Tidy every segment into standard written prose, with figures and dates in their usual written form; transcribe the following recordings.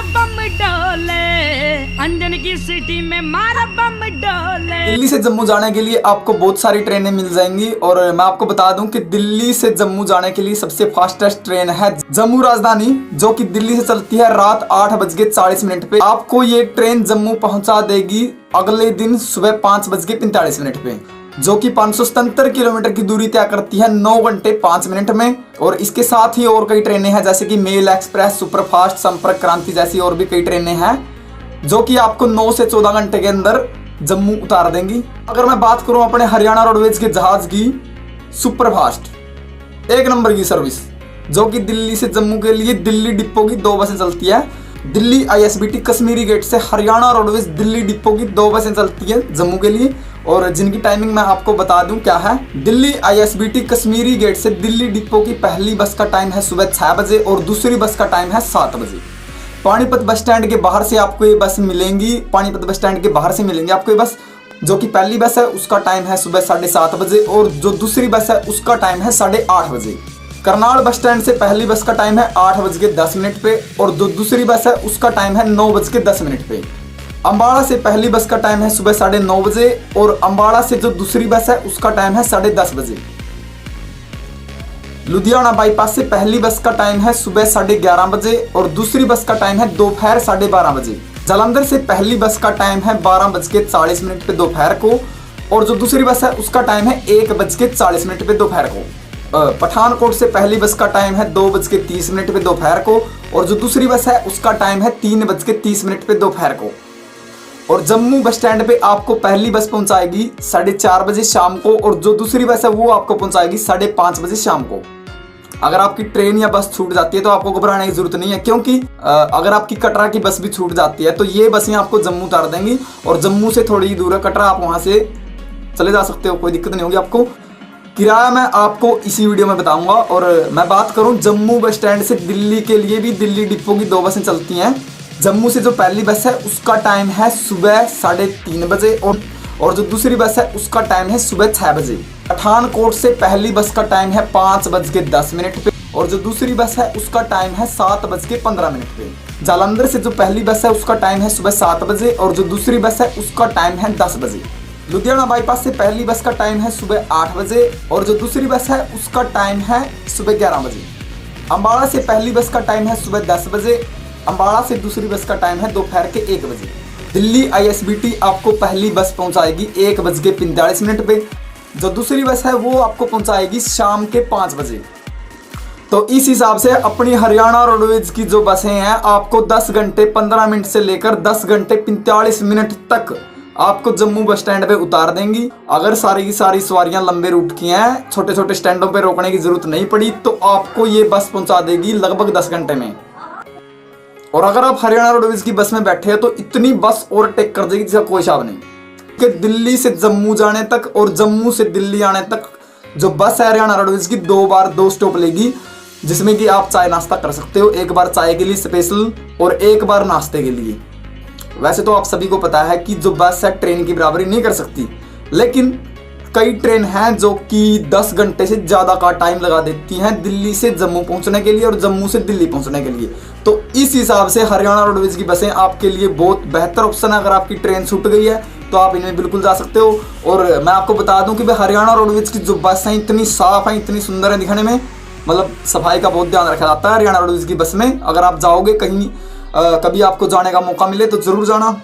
बम डोले, अंजन की सिटी में मारा बम डोले। दिल्ली से जम्मू जाने के लिए आपको बहुत सारी ट्रेनें मिल जाएंगी और मैं आपको बता दूं कि दिल्ली से जम्मू जाने के लिए सबसे फास्टेस्ट ट्रेन है जम्मू राजधानी, जो कि दिल्ली से चलती है रात 8:40 पे। आपको ये ट्रेन जम्मू पहुंचा देगी अगले दिन सुबह 5:45 पे, जो कि 577 किलोमीटर की दूरी तय करती है 9 घंटे 5 मिनट में। और इसके साथ ही और कई ट्रेनें हैं जैसे कि मेल एक्सप्रेस, सुपरफास्ट, संपर्क क्रांति जैसी और भी कई ट्रेनें हैं जो कि आपको 9 से 14 घंटे के अंदर जम्मू उतार देंगी। अगर मैं बात करूं अपने हरियाणा रोडवेज के जहाज की, सुपरफास्ट 1 नंबर की सर्विस, जो कि दिल्ली से जम्मू के लिए दिल्ली डिपो की 2 बसें चलती है। दिल्ली ISBT कश्मीरी गेट से हरियाणा रोडवेज दिल्ली डिपो की 2 बसें चलती है जम्मू के लिए, और जिनकी टाइमिंग मैं आपको बता दूं क्या है। दिल्ली ISBT कश्मीरी गेट से दिल्ली डिपो की पहली बस का टाइम है सुबह 6 बजे और दूसरी बस का टाइम है 7 बजे। पानीपत बस स्टैंड के बाहर से आपको ये बस मिलेंगी, पानीपत बस स्टैंड के बाहर से मिलेंगी आपको ये बस। जो कि पहली बस है उसका टाइम है सुबह 7:30 बजे और जो दूसरी बस है उसका टाइम है 8:30 बजे। करनाल बस स्टैंड से पहली बस का टाइम है 8:10 पे और जो दूसरी बस है उसका टाइम है 9:10 पे। अम्बाड़ा से पहली बस का टाइम है सुबह 9:30 बजे और अम्बाड़ा से जो दूसरी बस है उसका टाइम है 10:30 बजे। लुधियाना बाईपास से पहली बस का टाइम है सुबह 11:30 बजे और दूसरी बस का टाइम है दोपहर 12:30 बजे। जालंधर से पहली बस का टाइम है 12:40 पे दोपहर को और जो दूसरी बस है उसका टाइम है 1:40 पे दोपहर को। पठानकोट से पहली बस का टाइम है 2:30 पे दोपहर को और जो दूसरी बस है उसका टाइम है 3:30 पे दोपहर को। और जम्मू बस स्टैंड पे आपको पहली बस पहुंचाएगी 4:30 बजे शाम को और जो दूसरी बस है वो आपको पहुंचाएगी 5:30 बजे शाम को। अगर आपकी ट्रेन या बस छूट जाती है तो आपको घबराने की जरूरत नहीं है, क्योंकि अगर आपकी कटरा की बस भी छूट जाती है तो ये बसें आपको जम्मू उतार देंगी और जम्मू से थोड़ी दूर है कटरा, आप वहां से चले जा सकते हो, कोई दिक्कत नहीं होगी आपको। किराया मैं आपको इसी वीडियो में बताऊंगा। और मैं बात करूं जम्मू बस स्टैंड से दिल्ली के लिए भी दिल्ली डिपो की 2 बसें चलती हैं। जम्मू से जो पहली बस है उसका टाइम है सुबह 3:30 बजे और जो दूसरी बस है उसका टाइम है सुबह 6 बजे। पठानकोट से पहली बस का टाइम है 5:10 पे और जो दूसरी बस है उसका टाइम है 7:15 पे। जालंधर से जो पहली बस है उसका टाइम है सुबह 7 बजे और जो दूसरी बस है उसका टाइम है 10 बजे। लुधियाना बाईपास से पहली बस का टाइम है सुबह 8 बजे और जो दूसरी बस है उसका टाइम है सुबह 11 बजे। अम्बाड़ा से पहली बस का टाइम है सुबह 10 बजे, अम्बाड़ा से दूसरी बस का टाइम है दोपहर के 1 बजे। दिल्ली ISBT आपको पहली बस पहुंचाएगी 1:45 पे, जो दूसरी बस है वो आपको पहुंचाएगी शाम के 5 बजे। तो इस हिसाब से अपनी हरियाणा रोडवेज की जो बसें हैं आपको 10 घंटे 15 मिनट से लेकर 10 घंटे 45 मिनट तक आपको जम्मू बस स्टैंड पे उतार देंगी। अगर सारी की सारी सवारियां लंबे रूट की हैं, छोटे छोटे स्टैंडों पे रोकने की जरूरत नहीं पड़ी, तो आपको ये बस पहुंचा देगी लगभग 10 घंटे में। और अगर आप हरियाणा रोडवेज की बस में बैठे हैं तो इतनी बस ओवरटेक कर देगी जिसका कोई हिसाब नहीं। कि दिल्ली से जम्मू जाने तक और जम्मू से दिल्ली आने तक जो बस है हरियाणा रोडवेज की 2 बार 2 स्टॉप लेगी, जिसमें कि आप चाय नाश्ता कर सकते हो, एक बार चाय के लिए स्पेशल और एक बार नाश्ते के लिए। वैसे तो आप सभी को पता है कि जो बस है ट्रेन की बराबरी नहीं कर सकती, लेकिन कई ट्रेन हैं जो कि 10 घंटे से ज़्यादा का टाइम लगा देती हैं दिल्ली से जम्मू पहुंचने के लिए और जम्मू से दिल्ली पहुंचने के लिए। तो इस हिसाब से हरियाणा रोडवेज की बसें आपके लिए बहुत बेहतर ऑप्शन है। अगर आपकी ट्रेन छूट गई है तो आप इनमें बिल्कुल जा सकते हो। और मैं आपको बता दूं कि भाई हरियाणा रोडवेज की जो बस हैं इतनी साफ हैं, इतनी सुंदर है दिखने में, मतलब सफाई का बहुत ध्यान रखा जाता है हरियाणा रोडवेज की बस में। अगर आप जाओगे कहीं कभी आपको जाने का मौका मिले तो जरूर जाना।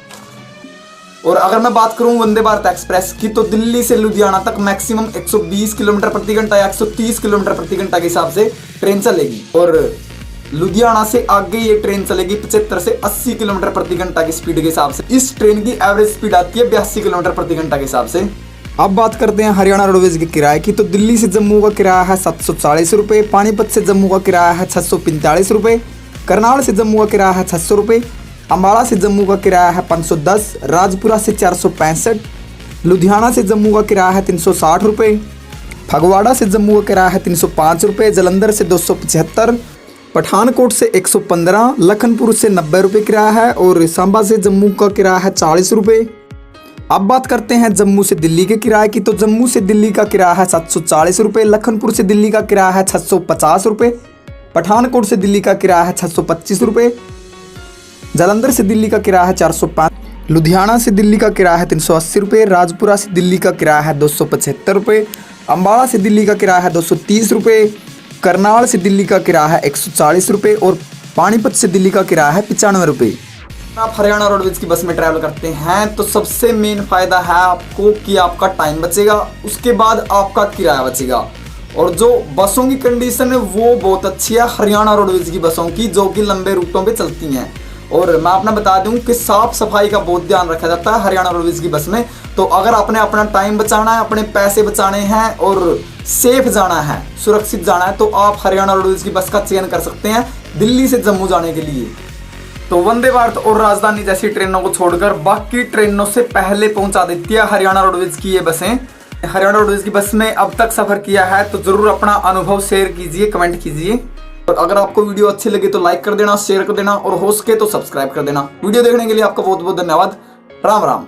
और अगर मैं बात करूं वंदे भारत एक्सप्रेस की, तो दिल्ली से लुधियाना तक मैक्सिमम 120 किलोमीटर प्रति घंटा या 130 किलोमीटर प्रति घंटा के हिसाब से ट्रेन चलेगी और लुधियाना से आगे ये ट्रेन चलेगी 75 से 80 किलोमीटर प्रति घंटा की स्पीड के हिसाब से। इस ट्रेन की एवरेज स्पीड आती है 82 किलोमीटर प्रति घंटा के हिसाब से। अब बात करते हैं हरियाणा रोडवेज के किराए की, तो दिल्ली से जम्मू का किराया है 740 रुपये, पानीपत से जम्मू का किराया है 645 रुपये, करनाल से जम्मू का किराया है 600 रुपये, अम्बाड़ा से जम्मू का किराया है 510, राजपुरा से 465, लुधियाना से जम्मू का किराया है 360 रुपये, फगवाड़ा से जम्मू का किराया है 305 रुपये, जालंधर से 275, पठानकोट से 115, लखनपुर से 90 रुपये किराया है और सांबा से जम्मू का किराया है 40 रुपये। अब बात करते हैं जम्मू से दिल्ली के किराए की, तो जम्मू से दिल्ली का किराया है 740 रुपये, लखनपुर से दिल्ली का किराया है 650 रुपये, पठानकोट से दिल्ली का किराया है 625 रुपये, जालंधर से दिल्ली का किराया है 405, लुधियाना से दिल्ली का किराया है 380 रुपये, राजपुरा से दिल्ली का किराया है 275 रुपये, अम्बाला से दिल्ली का किराया है 230 रुपये, करनाल से दिल्ली का किराया है 140 रुपये और पानीपत से दिल्ली का किराया है 95 रुपये। आप हरियाणा रोडवेज की बस में ट्रैवल करते हैं तो सबसे मेन फ़ायदा है आपको कि आपका टाइम बचेगा, उसके बाद आपका किराया बचेगा। और जो बसों की कंडीशन है वो बहुत अच्छी है हरियाणा रोडवेज की बसों की, जो कि लंबे रूटों पे चलती हैं। और मैं अपना बता दूं कि साफ सफाई का बहुत ध्यान रखा जाता है हरियाणा रोडवेज की बस में। तो अगर आपने अपना टाइम बचाना है, अपने पैसे बचाने हैं और सेफ जाना है, सुरक्षित जाना है, तो आप हरियाणा रोडवेज की बस का चयन कर सकते हैं दिल्ली से जम्मू जाने के लिए। तो वंदे भारत और राजधानी जैसी ट्रेनों को छोड़कर बाकी ट्रेनों से पहले पहुंचा देती है हरियाणा रोडवेज की ये बसें। हरियाणा रोडवेज की बस में अब तक सफर किया है तो जरूर अपना अनुभव शेयर कीजिए, कमेंट कीजिए। और अगर आपको वीडियो अच्छी लगी तो लाइक कर देना, शेयर कर देना और हो सके तो सब्सक्राइब कर देना। वीडियो देखने के लिए आपका बहुत बहुत धन्यवाद। राम राम।